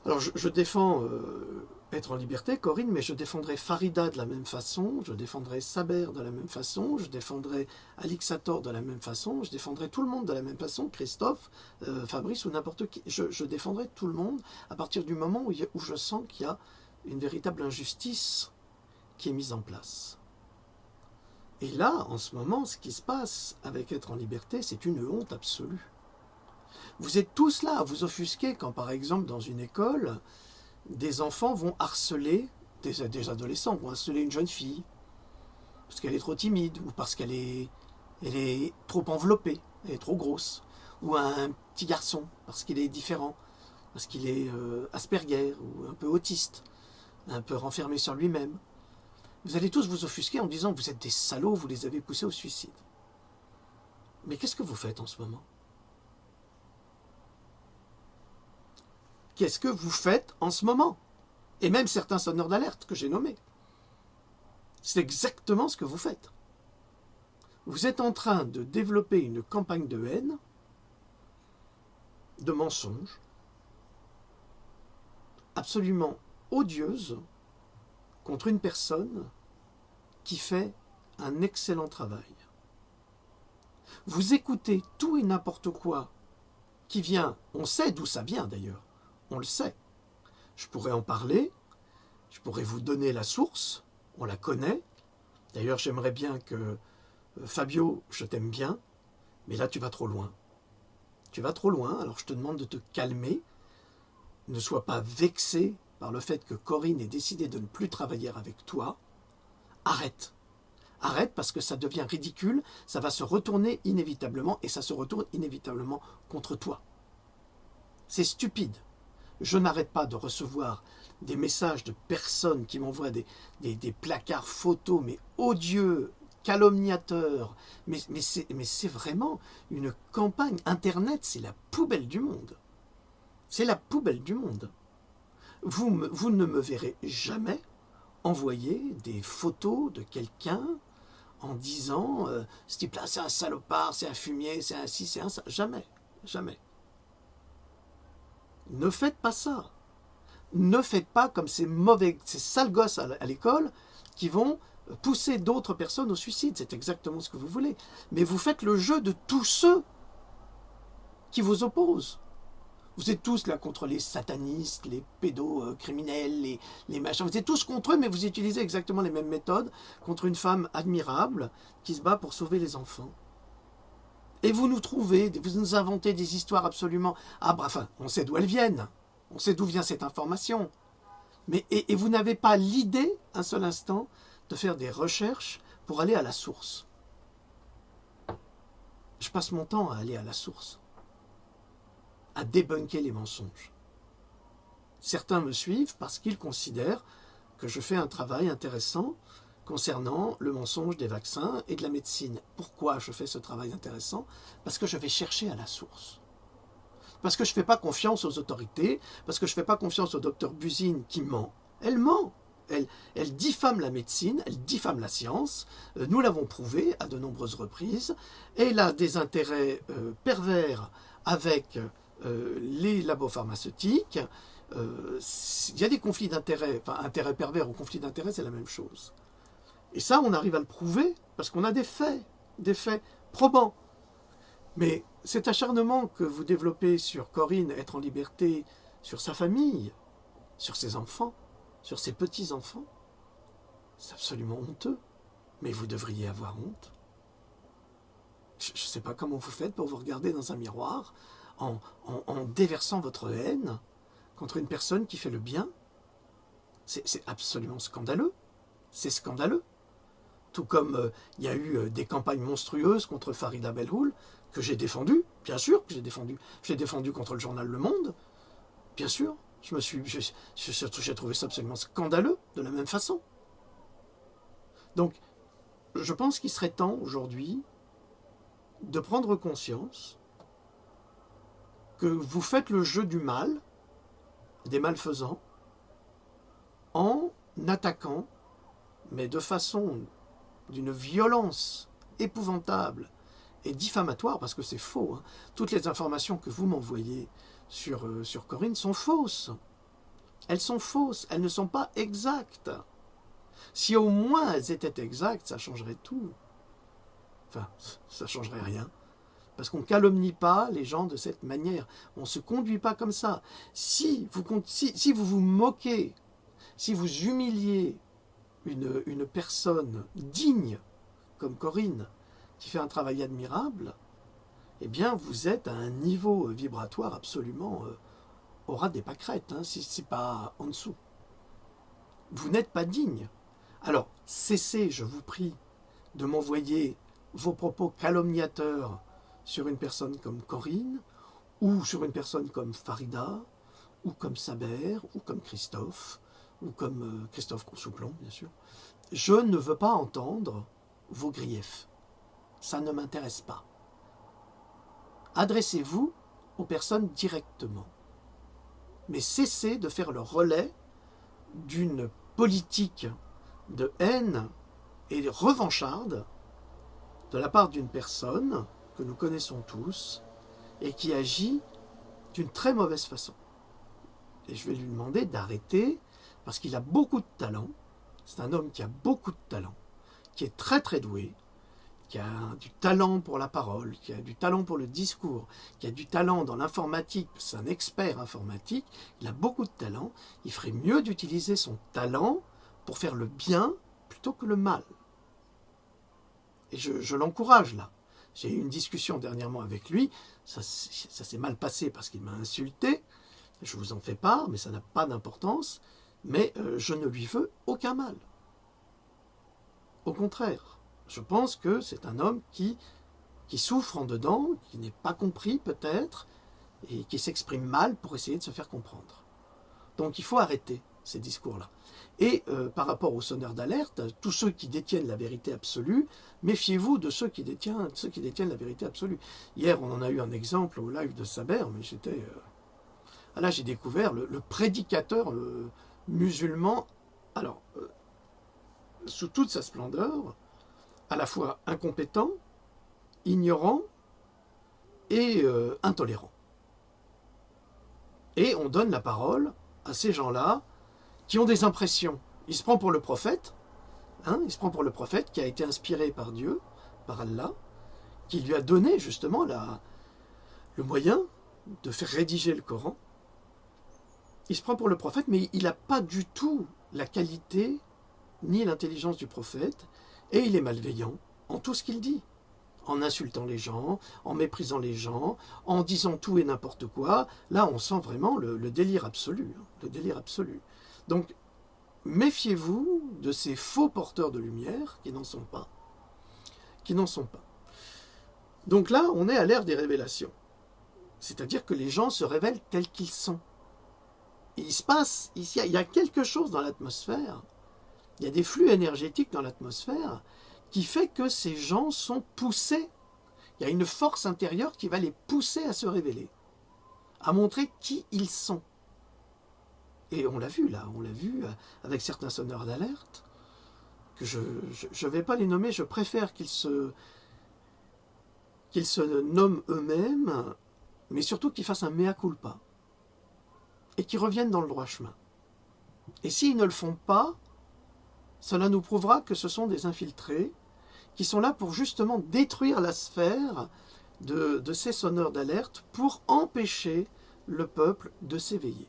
Alors je défends être en liberté, Corinne, mais je défendrai Farida de la même façon, je défendrai Saber de la même façon, je défendrai Alixator de la même façon, je défendrai tout le monde de la même façon, Christophe, Fabrice ou n'importe qui. Je défendrai tout le monde à partir du moment où je sens qu'il y a une véritable injustice qui est mise en place. Et là, en ce moment, ce qui se passe avec être en liberté, c'est une honte absolue. Vous êtes tous là à vous offusquer quand, par exemple, dans une école, des enfants vont harceler, des adolescents vont harceler une jeune fille, parce qu'elle est trop timide, ou parce elle est trop enveloppée, elle est trop grosse, ou un petit garçon, parce qu'il est différent, parce qu'il est Asperger, ou un peu autiste, un peu renfermé sur lui-même. Vous allez tous vous offusquer en disant que vous êtes des salauds, vous les avez poussés au suicide. Mais qu'est-ce que vous faites en ce moment? Qu'est-ce que vous faites en ce moment? Et même certains sonneurs d'alerte que j'ai nommés. C'est exactement ce que vous faites. Vous êtes en train de développer une campagne de haine, de mensonges, absolument odieuse contre une personne qui fait un excellent travail. Vous écoutez tout et n'importe quoi qui vient, on sait d'où ça vient d'ailleurs, on le sait. Je pourrais en parler, je pourrais vous donner la source, on la connaît. D'ailleurs, j'aimerais bien que Fabio, je t'aime bien, mais là tu vas trop loin. Tu vas trop loin, alors je te demande de te calmer. Ne sois pas vexé par le fait que Corinne ait décidé de ne plus travailler avec toi. Arrête. Arrête parce que ça devient ridicule, ça va se retourner inévitablement et ça se retourne inévitablement contre toi. C'est stupide. Je n'arrête pas de recevoir des messages de personnes qui m'envoient des placards photos, mais odieux, calomniateurs. Mais c'est vraiment une campagne. Internet, c'est la poubelle du monde. C'est la poubelle du monde. Vous ne me verrez jamais envoyer des photos de quelqu'un en disant ce type-là, c'est un salopard, c'est un fumier, c'est un ci, c'est un ça. Jamais. Jamais. Ne faites pas ça. Ne faites pas comme ces mauvais, ces sales gosses à l'école qui vont pousser d'autres personnes au suicide. C'est exactement ce que vous voulez. Mais vous faites le jeu de tous ceux qui vous opposent. Vous êtes tous là contre les satanistes, les pédocriminels, les machins. Vous êtes tous contre eux, mais vous utilisez exactement les mêmes méthodes contre une femme admirable qui se bat pour sauver les enfants. Et vous nous trouvez, vous nous inventez des histoires absolument... Ah, bref, enfin, on sait d'où elles viennent. On sait d'où vient cette information. Mais, et vous n'avez pas l'idée, un seul instant, de faire des recherches pour aller à la source. Je passe mon temps à aller à la source, à débunker les mensonges. Certains me suivent parce qu'ils considèrent que je fais un travail intéressant concernant le mensonge des vaccins et de la médecine. Pourquoi je fais ce travail intéressant? Parce que je vais chercher à la source. Parce que je ne fais pas confiance aux autorités, parce que je ne fais pas confiance au docteur Buzine qui ment. Elle ment. Elle diffame la médecine, elle diffame la science. Nous l'avons prouvé à de nombreuses reprises. Elle a des intérêts pervers avec les labos pharmaceutiques. Il y a des conflits d'intérêts, enfin intérêts pervers ou conflits d'intérêts, c'est la même chose. Et ça, on arrive à le prouver parce qu'on a des faits probants. Mais cet acharnement que vous développez sur Corinne, être en liberté, sur sa famille, sur ses enfants, sur ses petits-enfants, c'est absolument honteux. Mais vous devriez avoir honte. Je ne sais pas comment vous faites pour vous regarder dans un miroir en déversant votre haine contre une personne qui fait le bien. C'est absolument scandaleux. C'est scandaleux. Tout comme il y a eu des campagnes monstrueuses contre Farida Belhoul, que j'ai défendu, bien sûr que j'ai défendu. J'ai défendu contre le journal Le Monde, bien sûr. J'ai trouvé ça absolument scandaleux, de la même façon. Donc, je pense qu'il serait temps aujourd'hui de prendre conscience que vous faites le jeu du mal, des malfaisants, en attaquant, mais de façon d'une violence épouvantable et diffamatoire, parce que c'est faux. Hein. Toutes les informations que vous m'envoyez sur Corinne sont fausses. elles sont fausses, elles ne sont pas exactes. Si au moins elles étaient exactes, ça changerait tout. Enfin, ça changerait rien. Parce qu'on ne calomnie pas les gens de cette manière. On ne se conduit pas comme ça. Si vous vous moquez, si vous humiliez une personne digne, comme Corinne, qui fait un travail admirable, eh bien, vous êtes à un niveau vibratoire absolument au ras des pâquerettes, hein, si ce n'est pas en dessous. Vous n'êtes pas digne. Alors, cessez, je vous prie, de m'envoyer vos propos calomniateurs sur une personne comme Corinne, ou sur une personne comme Farida, ou comme Saber, ou comme Christophe, ou comme Christophe Consouplon, bien sûr. Je ne veux pas entendre vos griefs. Ça ne m'intéresse pas. Adressez-vous aux personnes directement. Mais cessez de faire le relais d'une politique de haine et revancharde de la part d'une personne que nous connaissons tous et qui agit d'une très mauvaise façon. Et je vais lui demander d'arrêter parce qu'il a beaucoup de talent. C'est un homme qui a beaucoup de talent, qui est très très doué, qui a du talent pour la parole, qui a du talent pour le discours, qui a du talent dans l'informatique, c'est un expert informatique, il a beaucoup de talent, il ferait mieux d'utiliser son talent pour faire le bien plutôt que le mal. Et je l'encourage là. J'ai eu une discussion dernièrement avec lui, ça s'est mal passé parce qu'il m'a insulté, je vous en fais part, mais ça n'a pas d'importance, mais je ne lui veux aucun mal. Au contraire, je pense que c'est un homme qui souffre en dedans, qui n'est pas compris peut-être, et qui s'exprime mal pour essayer de se faire comprendre. Donc il faut arrêter ces discours-là. Et par rapport aux sonneurs d'alerte, tous ceux qui détiennent la vérité absolue, méfiez-vous de ceux qui détiennent la vérité absolue. Hier, on en a eu un exemple au live de Saber, mais j'étais... là, j'ai découvert le prédicateur musulman, alors, sous toute sa splendeur, à la fois incompétent, ignorant et intolérant. Et on donne la parole à ces gens-là qui ont des impressions. Il se prend pour le prophète, il se prend pour le prophète qui a été inspiré par Dieu, par Allah, qui lui a donné justement le moyen de faire rédiger le Coran. Il se prend pour le prophète, mais il n'a pas du tout la qualité ni l'intelligence du prophète, et il est malveillant en tout ce qu'il dit, en insultant les gens, en méprisant les gens, en disant tout et n'importe quoi. Là, on sent vraiment le délire absolu, le délire absolu. Donc, méfiez-vous de ces faux porteurs de lumière qui n'en sont pas. Donc là, on est à l'ère des révélations. C'est-à-dire que les gens se révèlent tels qu'ils sont. Et il y a quelque chose dans l'atmosphère, il y a des flux énergétiques dans l'atmosphère qui fait que ces gens sont poussés. Il y a une force intérieure qui va les pousser à se révéler, à montrer qui ils sont. Et on l'a vu là, on l'a vu avec certains sonneurs d'alerte, que je ne vais pas les nommer, je préfère qu'ils se nomment eux-mêmes, mais surtout qu'ils fassent un mea culpa, et qu'ils reviennent dans le droit chemin. Et s'ils ne le font pas, cela nous prouvera que ce sont des infiltrés qui sont là pour justement détruire la sphère de ces sonneurs d'alerte pour empêcher le peuple de s'éveiller.